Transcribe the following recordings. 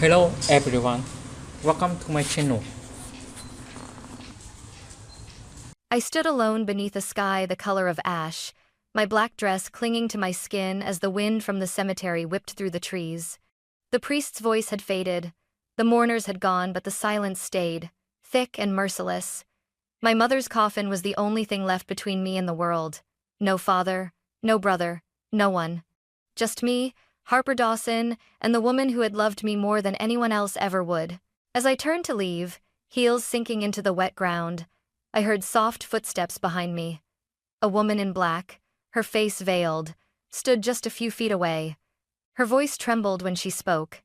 Hello everyone, welcome to my channel. I stood alone beneath a sky the color of ash, my black dress clinging to my skin as the wind from the cemetery whipped through the trees. The priest's voice had faded, the mourners had gone, but the silence stayed, thick and merciless. My mother's coffin was the only thing left between me and the world. No father, no brother, no one. Just me, Harper Dawson, and the woman who had loved me more than anyone else ever would. As I turned to leave, heels sinking into the wet ground, I heard soft footsteps behind me. A woman in black, her face veiled, stood just a few feet away. Her voice trembled when she spoke.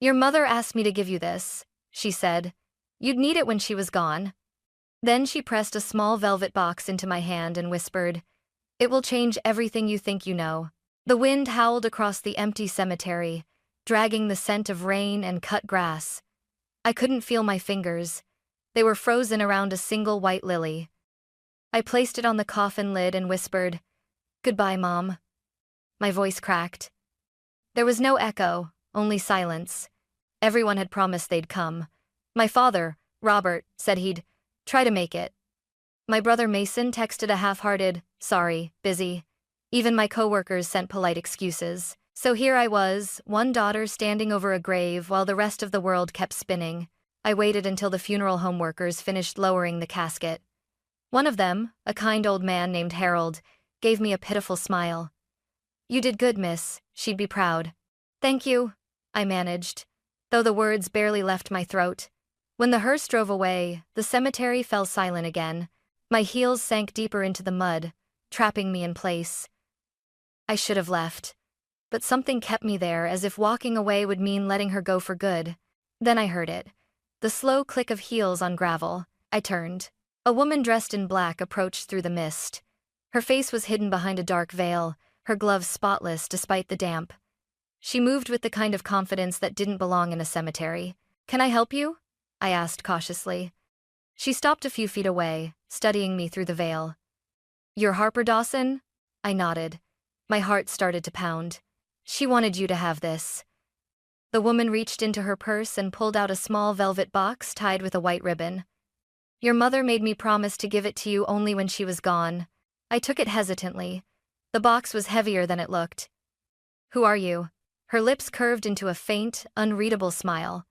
"Your mother asked me to give you this," she said. "You'd need it when she was gone." Then she pressed a small velvet box into my hand and whispered, "It will change everything you think you know." The wind howled across the empty cemetery, dragging the scent of rain and cut grass. I couldn't feel my fingers. They were frozen around a single white lily. I placed it on the coffin lid and whispered, "Goodbye, Mom." My voice cracked. There was no echo, only silence. Everyone had promised they'd come. My father, Robert, said he'd try to make it. My brother Mason texted a half-hearted, "Sorry, busy." Even my coworkers sent polite excuses. So here I was, one daughter standing over a grave while the rest of the world kept spinning. I waited until the funeral home workers finished lowering the casket. One of them, a kind old man named Harold, gave me a pitiful smile. "You did good, miss. She'd be proud." "Thank you," I managed, though the words barely left my throat. When the hearse drove away, the cemetery fell silent again. My heels sank deeper into the mud, trapping me in place. I should have left, but something kept me there, as if walking away would mean letting her go for good. Then I heard it. The slow click of heels on gravel. I turned. A woman dressed in black approached through the mist. Her face was hidden behind a dark veil, her gloves spotless despite the damp. She moved with the kind of confidence that didn't belong in a cemetery. "Can I help you?" I asked cautiously. She stopped a few feet away, studying me through the veil. "You're Harper Dawson?" I nodded. My heart started to pound. "She wanted you to have this." The woman reached into her purse and pulled out a small velvet box tied with a white ribbon. "Your mother made me promise to give it to you only when she was gone." I took it hesitantly. The box was heavier than it looked. "Who are you?" Her lips curved into a faint, unreadable smile.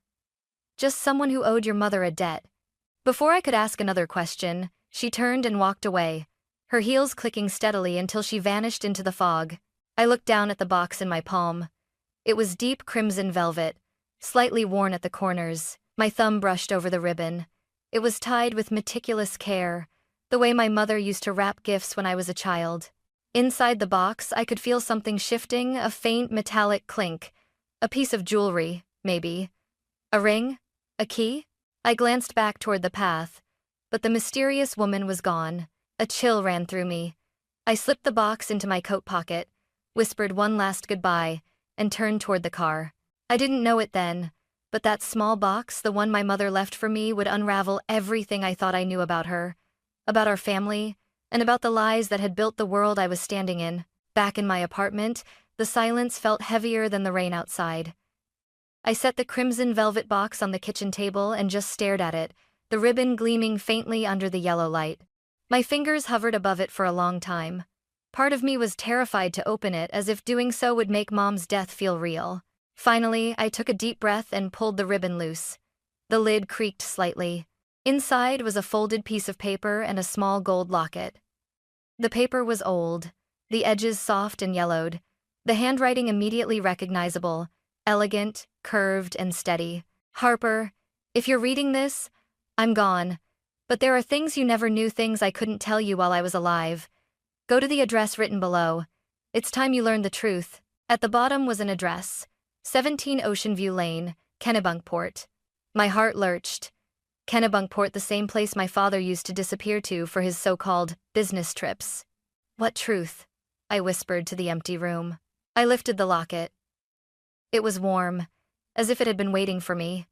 "Just someone who owed your mother a debt." Before I could ask another question, she turned and walked away, her heels clicking steadily until she vanished into the fog. I looked down at the box in my palm. It was deep crimson velvet, slightly worn at the corners. My thumb brushed over the ribbon. It was tied with meticulous care, the way my mother used to wrap gifts when I was a child. Inside the box, I could feel something shifting, a faint metallic clink. A piece of jewelry, maybe. A ring? A key? I glanced back toward the path, but the mysterious woman was gone. A chill ran through me. I slipped the box into my coat pocket, whispered one last goodbye, and turned toward the car. I didn't know it then, but that small box, the one my mother left for me, would unravel everything I thought I knew about her, about our family, and about the lies that had built the world I was standing in. Back in my apartment, the silence felt heavier than the rain outside. I set the crimson velvet box on the kitchen table and just stared at it, the ribbon gleaming faintly under the yellow light. My fingers hovered above it for a long time. Part of me was terrified to open it, as if doing so would make Mom's death feel real. Finally, I took a deep breath and pulled the ribbon loose. The lid creaked slightly. Inside was a folded piece of paper and a small gold locket. The paper was old, the edges soft and yellowed, the handwriting immediately recognizable, elegant, curved, and steady. "Harper, if you're reading this, I'm gone. But there are things you never knew, things I couldn't tell you while I was alive. Go to the address written below. It's time you learned the truth." At the bottom was an address, 17 Ocean View Lane, Kennebunkport. My heart lurched. Kennebunkport, the same place my father used to disappear to for his so-called business trips. "What truth?" I whispered to the empty room. I lifted the locket. It was warm, as if it had been waiting for me.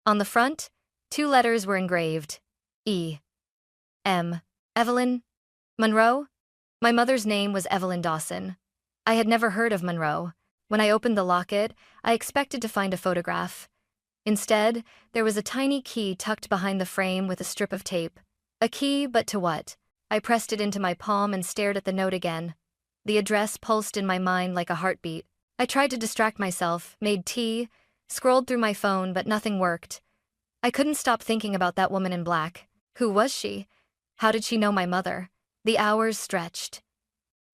On the front, 2 letters were engraved. E. M. Evelyn Monroe? My mother's name was Evelyn Dawson. I had never heard of Monroe. When I opened the locket, I expected to find a photograph. Instead, there was a tiny key tucked behind the frame with a strip of tape. A key, but to what? I pressed it into my palm and stared at the note again. The address pulsed in my mind like a heartbeat. I tried to distract myself, made tea, scrolled through my phone, but nothing worked. I couldn't stop thinking about that woman in black. Who was she? How did she know my mother? The hours stretched.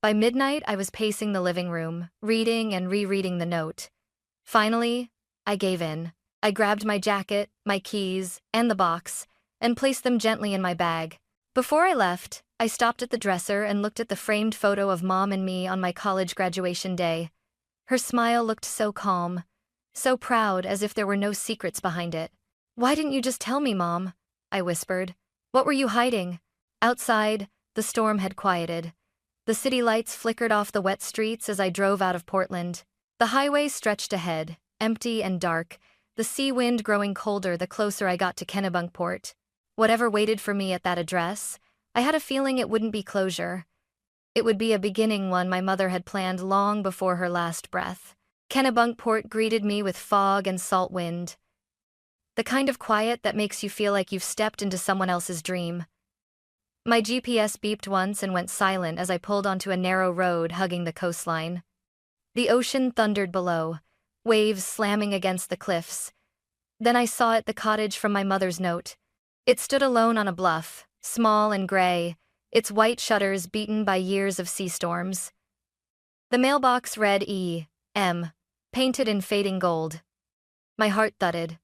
By midnight, I was pacing the living room, reading and rereading the note. Finally, I gave in. I grabbed my jacket, my keys, and the box, and placed them gently in my bag. Before I left, I stopped at the dresser and looked at the framed photo of Mom and me on my college graduation day. Her smile looked so calm, so proud, as if there were no secrets behind it. "Why didn't you just tell me, Mom?" I whispered. "What were you hiding?" Outside, the storm had quieted. The city lights flickered off the wet streets as I drove out of Portland. The highway stretched ahead, empty and dark, the sea wind growing colder the closer I got to Kennebunkport. Whatever waited for me at that address, I had a feeling it wouldn't be closure. It would be a beginning, one my mother had planned long before her last breath. Kennebunkport greeted me with fog and salt wind. The kind of quiet that makes you feel like you've stepped into someone else's dream. My GPS beeped once and went silent as I pulled onto a narrow road hugging the coastline. The ocean thundered below, waves slamming against the cliffs. Then I saw it, the cottage from my mother's note. It stood alone on a bluff, small and gray, its white shutters beaten by years of sea storms. The mailbox read E.M., painted in fading gold. My heart thudded.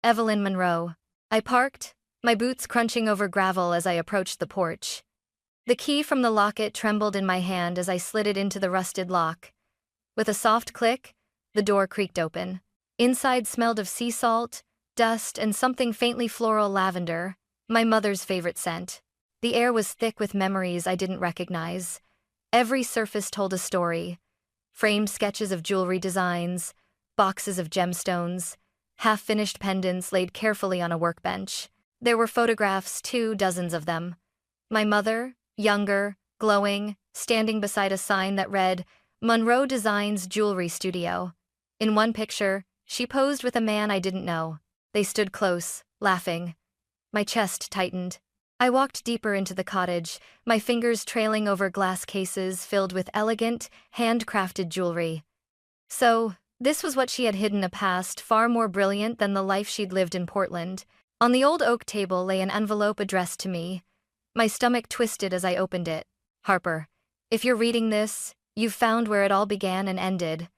Evelyn Monroe. I parked, my boots crunching over gravel as I approached the porch. The key from the locket trembled in my hand as I slid it into the rusted lock. With a soft click, the door creaked open. Inside smelled of sea salt, dust, and something faintly floral, lavender, my mother's favorite scent. The air was thick with memories I didn't recognize. Every surface told a story. Framed sketches of jewelry designs, boxes of gemstones, half-finished pendants laid carefully on a workbench. There were photographs too, dozens of them. My mother, younger, glowing, standing beside a sign that read, Monroe Designs Jewelry Studio. In one picture, she posed with a man I didn't know. They stood close, laughing. My chest tightened. I walked deeper into the cottage, my fingers trailing over glass cases filled with elegant, handcrafted jewelry. So, this was what she had hidden, a past far more brilliant than the life she'd lived in Portland. On the old oak table lay an envelope addressed to me. My stomach twisted as I opened it. Harper, if you're reading this, you've found where it all began and ended.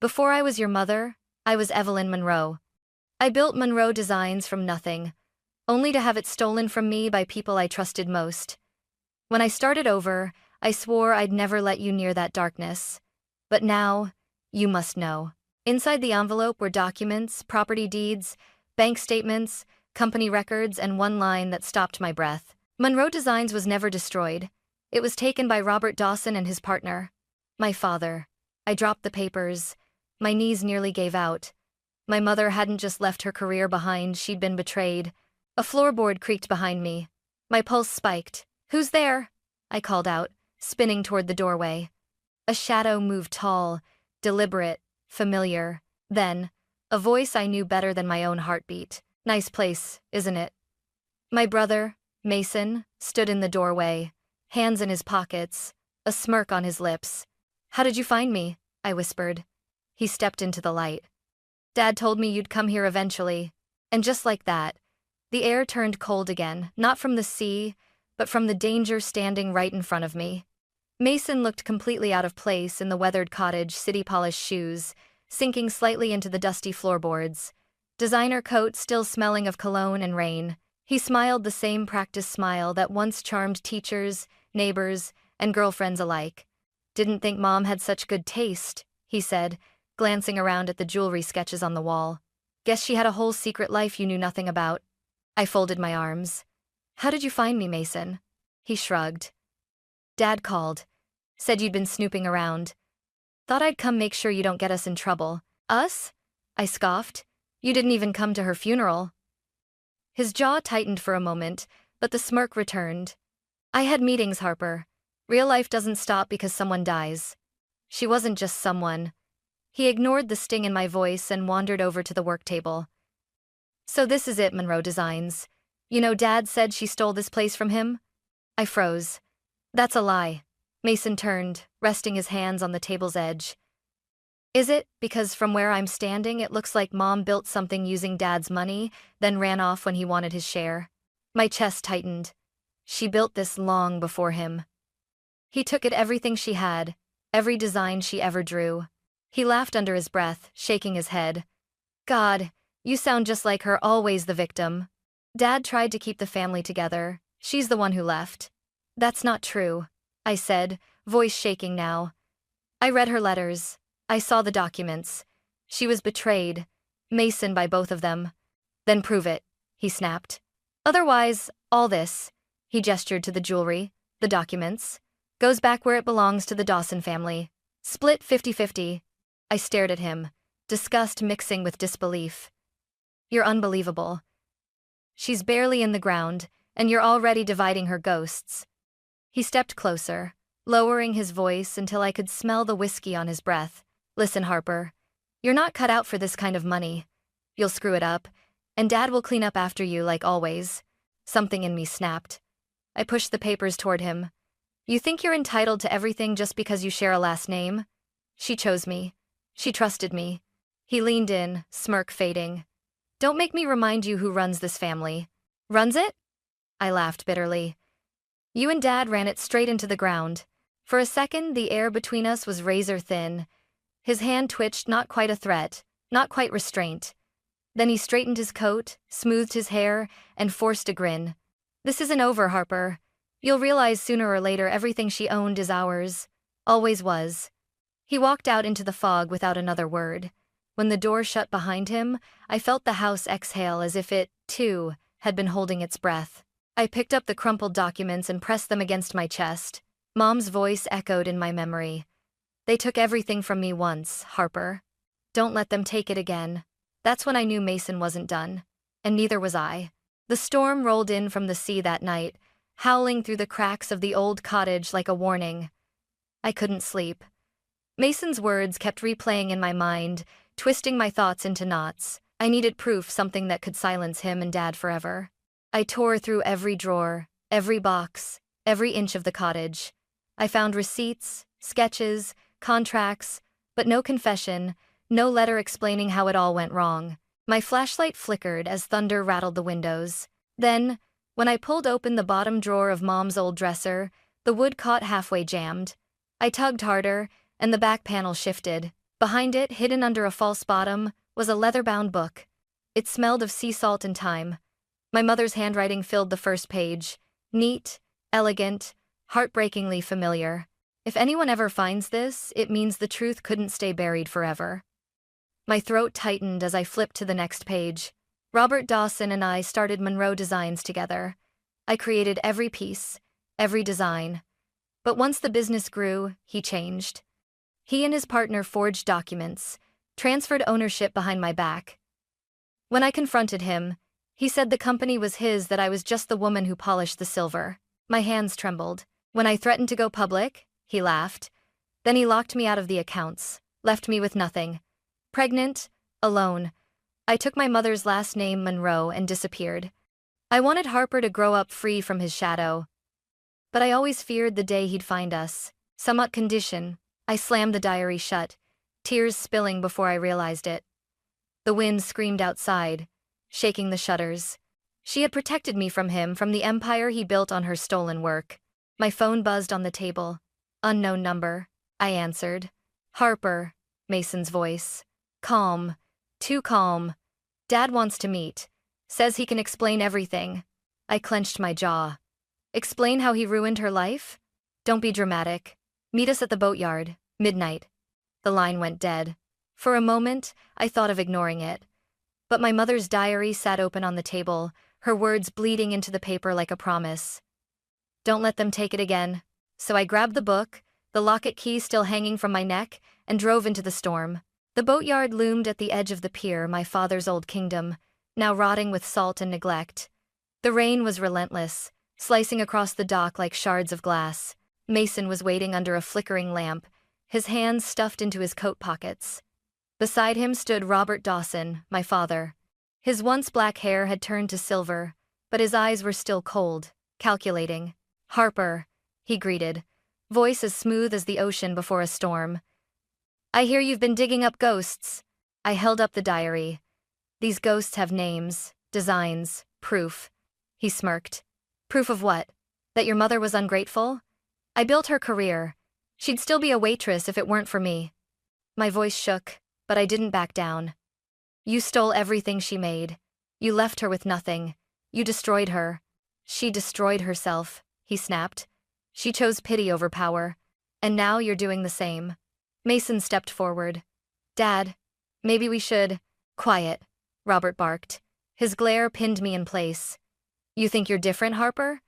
Before I was your mother, I was Evelyn Monroe. I built Monroe Designs from nothing, only to have it stolen from me by people I trusted most. When I started over, I swore I'd never let you near that darkness. But now, you must know. Inside the envelope were documents, property deeds, bank statements, company records, and one line that stopped my breath. Monroe Designs was never destroyed. It was taken by Robert Dawson and his partner, my father. I dropped the papers. My knees nearly gave out. My mother hadn't just left her career behind, she'd been betrayed. A floorboard creaked behind me. My pulse spiked. "Who's there?" I called out, spinning toward the doorway. A shadow moved, tall, deliberate, familiar. Then, a voice I knew better than my own heartbeat. "Nice place, isn't it?" My brother, Mason, stood in the doorway, hands in his pockets, a smirk on his lips. "How did you find me?" I whispered. He stepped into the light. "Dad told me you'd come here eventually." And just like that, the air turned cold again, not from the sea, but from the danger standing right in front of me. Mason looked completely out of place in the weathered cottage, city-polished shoes, sinking slightly into the dusty floorboards. Designer coat still smelling of cologne and rain. He smiled the same practiced smile that once charmed teachers, neighbors, and girlfriends alike. "Didn't think Mom had such good taste," he said, glancing around at the jewelry sketches on the wall. "Guess she had a whole secret life you knew nothing about." I folded my arms. "How did you find me, Mason?" He shrugged. "Dad called. Said you'd been snooping around. Thought I'd come make sure you don't get us in trouble." "Us?" I scoffed. "You didn't even come to her funeral." His jaw tightened for a moment, but the smirk returned. "I had meetings, Harper. Real life doesn't stop because someone dies. She wasn't just someone." He ignored the sting in my voice and wandered over to the work table. So this is it, Monroe Designs. You know, Dad said she stole this place from him? I froze. That's a lie. Mason turned, resting his hands on the table's edge. Is it? Because from where I'm standing, it looks like Mom built something using Dad's money, then ran off when he wanted his share. My chest tightened. She built this long before him. He took it, everything she had, every design she ever drew. He laughed under his breath, shaking his head. God, you sound just like her, always the victim. Dad tried to keep the family together. She's the one who left. That's not true, I said, voice shaking now. I read her letters. I saw the documents. She was betrayed, Mason, by both of them. Then prove it, he snapped. Otherwise, all this, he gestured to the jewelry, the documents, goes back where it belongs, to the Dawson family. Split 50-50. I stared at him, disgust mixing with disbelief. You're unbelievable. She's barely in the ground, and you're already dividing her ghosts. He stepped closer, lowering his voice until I could smell the whiskey on his breath. Listen, Harper, you're not cut out for this kind of money. You'll screw it up, and Dad will clean up after you like always. Something in me snapped. I pushed the papers toward him. You think you're entitled to everything just because you share a last name? She chose me. She trusted me. He leaned in, smirk fading. Don't make me remind you who runs this family. Runs it? I laughed bitterly. You and Dad ran it straight into the ground. For a second, the air between us was razor thin. His hand twitched, not quite a threat, not quite restraint. Then he straightened his coat, smoothed his hair, and forced a grin. This isn't over, Harper. You'll realize sooner or later everything she owned is ours. Always was. He walked out into the fog without another word. When the door shut behind him, I felt the house exhale as if it, too, had been holding its breath. I picked up the crumpled documents and pressed them against my chest. Mom's voice echoed in my memory. They took everything from me once, Harper. Don't let them take it again. That's when I knew Mason wasn't done. And neither was I. The storm rolled in from the sea that night, howling through the cracks of the old cottage like a warning. I couldn't sleep. Mason's words kept replaying in my mind, twisting my thoughts into knots. I needed proof, something that could silence him and Dad forever. I tore through every drawer, every box, every inch of the cottage. I found receipts, sketches, contracts, but no confession, no letter explaining how it all went wrong. My flashlight flickered as thunder rattled the windows. Then, when I pulled open the bottom drawer of Mom's old dresser, the wood caught halfway jammed. I tugged harder, and the back panel shifted. Behind it, hidden under a false bottom, was a leather-bound book. It smelled of sea salt and thyme. My mother's handwriting filled the first page. Neat, elegant, heartbreakingly familiar. If anyone ever finds this, it means the truth couldn't stay buried forever. My throat tightened as I flipped to the next page. Robert Dawson and I started Monroe Designs together. I created every piece, every design. But once the business grew, he changed. He and his partner forged documents, transferred ownership behind my back. When I confronted him, he said the company was his, that I was just the woman who polished the silver. My hands trembled. When I threatened to go public, he laughed. Then he locked me out of the accounts, left me with nothing. Pregnant, alone. I took my mother's last name, Monroe, and disappeared. I wanted Harper to grow up free from his shadow. But I always feared the day he'd find us. Somewhat condition. I slammed the diary shut, tears spilling before I realized it. The wind screamed outside, shaking the shutters. She had protected me from him, from the empire he built on her stolen work. My phone buzzed on the table. Unknown number. I answered. Harper, Mason's voice. Calm. Too calm. Dad wants to meet. Says he can explain everything. I clenched my jaw. Explain how he ruined her life? Don't be dramatic. Meet us at the boatyard, midnight. The line went dead. For a moment, I thought of ignoring it. But my mother's diary sat open on the table, her words bleeding into the paper like a promise. Don't let them take it again. So I grabbed the book, the locket key still hanging from my neck, and drove into the storm. The boatyard loomed at the edge of the pier, my father's old kingdom, now rotting with salt and neglect. The rain was relentless, slicing across the dock like shards of glass. Mason was waiting under a flickering lamp, his hands stuffed into his coat pockets. Beside him stood Robert Dawson, my father. His once black hair had turned to silver, but his eyes were still cold, calculating. "Harper," he greeted, voice as smooth as the ocean before a storm. "I hear you've been digging up ghosts." I held up the diary. "These ghosts have names, designs, proof." He smirked. "Proof of what? That your mother was ungrateful? I built her career. She'd still be a waitress if it weren't for me." My voice shook, but I didn't back down. "You stole everything she made. You left her with nothing. You destroyed her." "She destroyed herself," he snapped. "She chose pity over power. And now you're doing the same." Mason stepped forward. "Dad, maybe we should—" "Quiet," Robert barked. His glare pinned me in place. "You think you're different, Harper?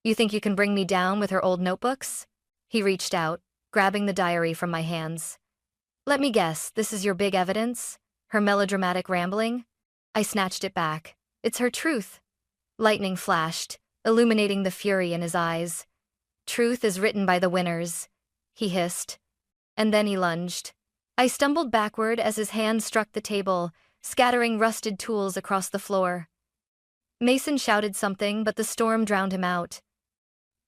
You think you can bring me down with her old notebooks?" He reached out, grabbing the diary from my hands. "Let me guess, this is your big evidence? Her melodramatic rambling?" I snatched it back. "It's her truth." Lightning flashed, illuminating the fury in his eyes. "Truth is written by the winners," he hissed. And then he lunged. I stumbled backward as his hand struck the table, scattering rusted tools across the floor. Mason shouted something, but the storm drowned him out.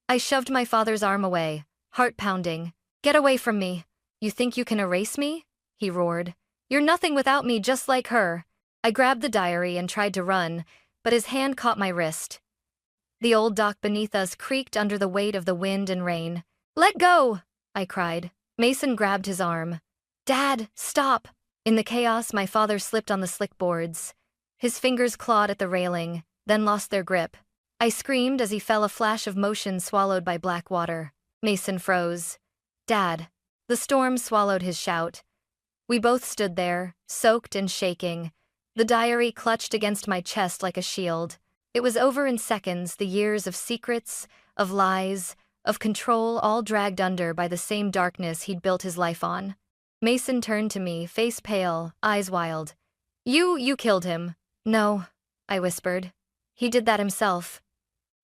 I shoved my father's arm away, heart pounding. "Get away from me. You think you can erase me?" he roared. "You're nothing without me, just like her." I grabbed the diary and tried to run, but his hand caught my wrist. The old dock beneath us creaked under the weight of the wind and rain. "Let go!" I cried. Mason grabbed his arm. "Dad, stop!" In the chaos, my father slipped on the slick boards. His fingers clawed at the railing, then lost their grip. I screamed as he fell, a flash of motion swallowed by black water. Mason froze. "Dad." The storm swallowed his shout. We both stood there, soaked and shaking. The diary clutched against my chest like a shield. It was over in seconds, the years of secrets, of lies, of control, all dragged under by the same darkness he'd built his life on. Mason turned to me, face pale, eyes wild. You killed him." "No," I whispered. "He did that himself."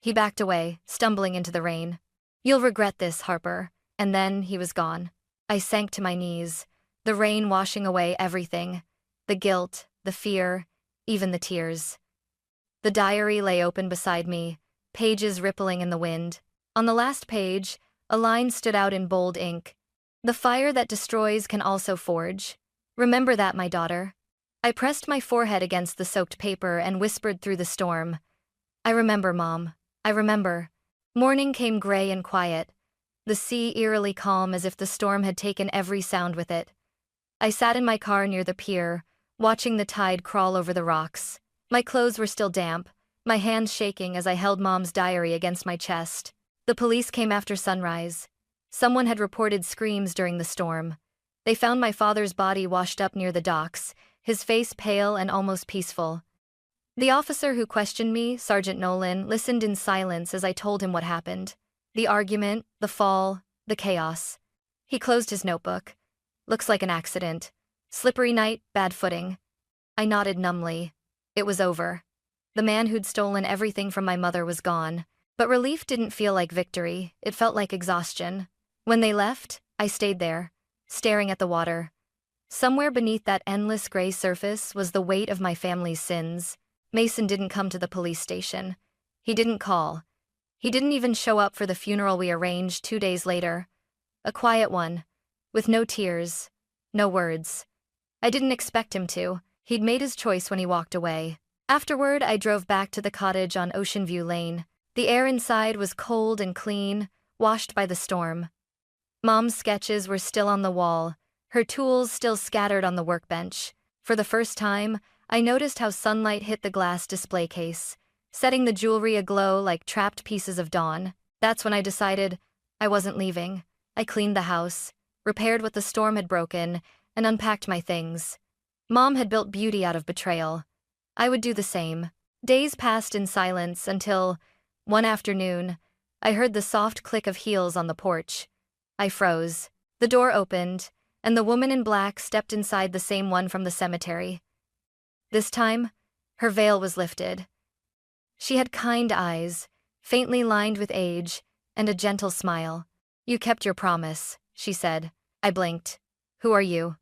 He backed away, stumbling into the rain. "You'll regret this, Harper." And then he was gone. I sank to my knees, the rain washing away everything. The guilt, the fear, even the tears. The diary lay open beside me, pages rippling in the wind. On the last page, a line stood out in bold ink. "The fire that destroys can also forge. Remember that, my daughter." I pressed my forehead against the soaked paper and whispered through the storm. "I remember, Mom. I remember." Morning came gray and quiet, the sea eerily calm as if the storm had taken every sound with it. I sat in my car near the pier, watching the tide crawl over the rocks. My clothes were still damp, my hands shaking as I held Mom's diary against my chest. The police came after sunrise. Someone had reported screams during the storm. They found my father's body washed up near the docks, his face pale and almost peaceful. The officer who questioned me, Sergeant Nolan, listened in silence as I told him what happened. The argument, the fall, the chaos. He closed his notebook. "Looks like an accident. Slippery night, bad footing." I nodded numbly. It was over. The man who'd stolen everything from my mother was gone. But relief didn't feel like victory, it felt like exhaustion. When they left, I stayed there, staring at the water. Somewhere beneath that endless gray surface was the weight of my family's sins. Mason didn't come to the police station. He didn't call. He didn't even show up for the funeral we arranged 2 days later. A quiet one, with no tears, no words. I didn't expect him to. He'd made his choice when he walked away. Afterward, I drove back to the cottage on Ocean View Lane. The air inside was cold and clean, washed by the storm. Mom's sketches were still on the wall, her tools still scattered on the workbench. For the first time, I noticed how sunlight hit the glass display case, setting the jewelry aglow like trapped pieces of dawn. That's when I decided I wasn't leaving. I cleaned the house, repaired what the storm had broken, and unpacked my things. Mom had built beauty out of betrayal. I would do the same. Days passed in silence until, one afternoon, I heard the soft click of heels on the porch. I froze. The door opened, and the woman in black stepped inside, the same one from the cemetery. This time, her veil was lifted. She had kind eyes, faintly lined with age, and a gentle smile. "You kept your promise," she said. I blinked. "Who are you?"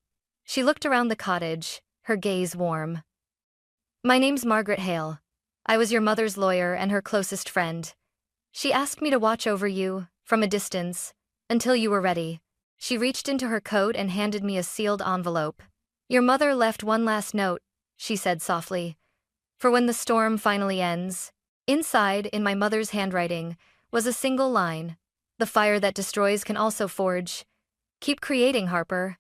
She looked around the cottage, her gaze warm. My name's Margaret Hale. I was your mother's lawyer and her closest friend. She asked me to watch over you, from a distance, until you were ready. She reached into her coat and handed me a sealed envelope. Your mother left one last note, she said softly, for when the storm finally ends. Inside, in my mother's handwriting, was a single line. The fire that destroys can also forge. Keep creating, Harper.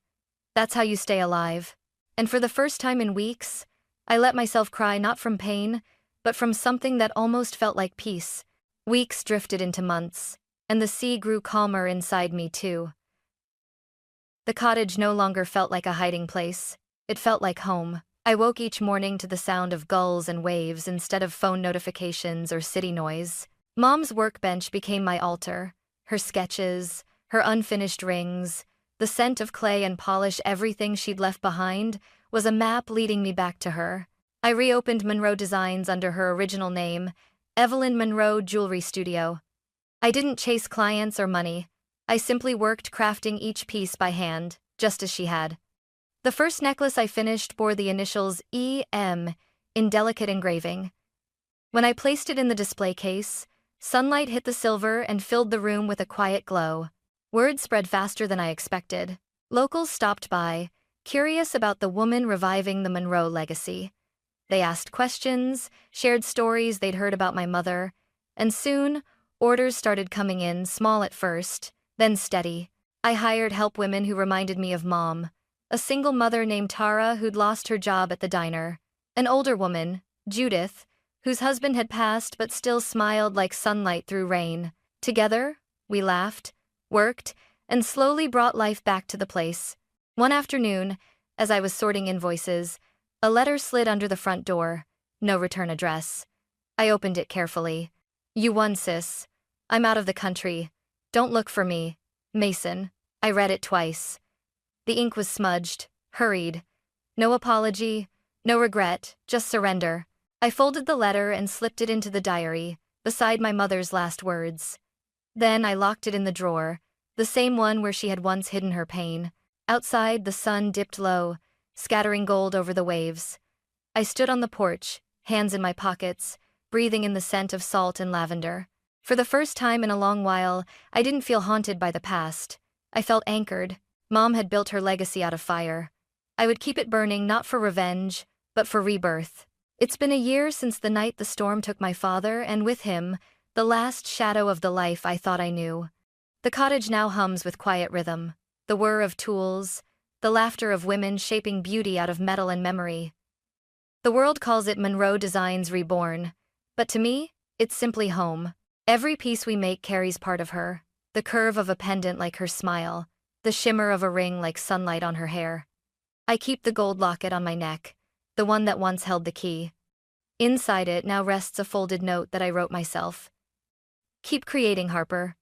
That's how you stay alive. And for the first time in weeks, I let myself cry not from pain, but from something that almost felt like peace. Weeks drifted into months, and the sea grew calmer inside me too. The cottage no longer felt like a hiding place. It felt like home. I woke each morning to the sound of gulls and waves instead of phone notifications or city noise. Mom's workbench became my altar. Her sketches, her unfinished rings, the scent of clay and polish, everything she'd left behind was a map leading me back to her. I reopened Monroe Designs under her original name, Evelyn Monroe Jewelry Studio. I didn't chase clients or money. I simply worked, crafting each piece by hand, just as she had. The first necklace I finished bore the initials E.M. in delicate engraving. When I placed it in the display case, sunlight hit the silver and filled the room with a quiet glow. Word spread faster than I expected. Locals stopped by, curious about the woman reviving the Monroe legacy. They asked questions, shared stories they'd heard about my mother, and soon, orders started coming in, small at first, then steady. I hired help women who reminded me of Mom. A single mother named Tara who'd lost her job at the diner. An older woman, Judith, whose husband had passed but still smiled like sunlight through rain. Together, we laughed, worked, and slowly brought life back to the place. One afternoon, as I was sorting invoices, a letter slid under the front door. No return address. I opened it carefully. You won, sis. I'm out of the country. Don't look for me. Mason. I read it twice. The ink was smudged, hurried. No apology, no regret, just surrender. I folded the letter and slipped it into the diary, beside my mother's last words. Then I locked it in the drawer, the same one where she had once hidden her pain. Outside, the sun dipped low, scattering gold over the waves. I stood on the porch, hands in my pockets, breathing in the scent of salt and lavender. For the first time in a long while, I didn't feel haunted by the past. I felt anchored. Mom had built her legacy out of fire. I would keep it burning not for revenge, but for rebirth. It's been a year since the night the storm took my father, and with him, the last shadow of the life I thought I knew. The cottage now hums with quiet rhythm, the whir of tools, the laughter of women shaping beauty out of metal and memory. The world calls it Monroe Designs Reborn, but to me, it's simply home. Every piece we make carries part of her, the curve of a pendant like her smile, the shimmer of a ring like sunlight on her hair. I keep the gold locket on my neck, the one that once held the key. Inside it now rests a folded note that I wrote myself. Keep creating, Harper.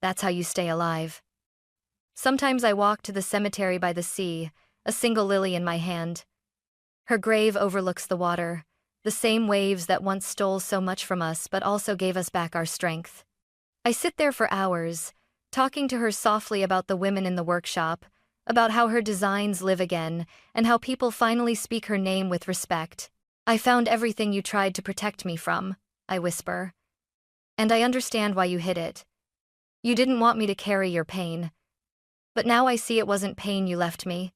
That's how you stay alive. Sometimes I walk to the cemetery by the sea, a single lily in my hand. Her grave overlooks the water, the same waves that once stole so much from us but also gave us back our strength. I sit there for hours, talking to her softly about the women in the workshop, about how her designs live again, and how people finally speak her name with respect. I found everything you tried to protect me from, I whisper. And I understand why you hid it. You didn't want me to carry your pain. But now I see it wasn't pain you left me.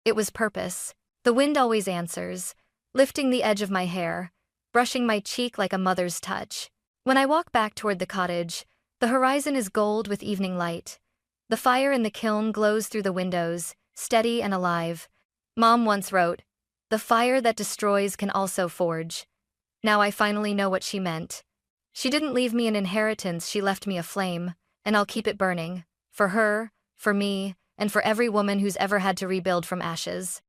It was purpose. The wind always answers, lifting the edge of my hair, brushing my cheek like a mother's touch. When I walk back toward the cottage, the horizon is gold with evening light. The fire in the kiln glows through the windows, steady and alive. Mom once wrote, "The fire that destroys can also forge." Now I finally know what she meant. She didn't leave me an inheritance, she left me a flame, and I'll keep it burning. For her, for me, and for every woman who's ever had to rebuild from ashes.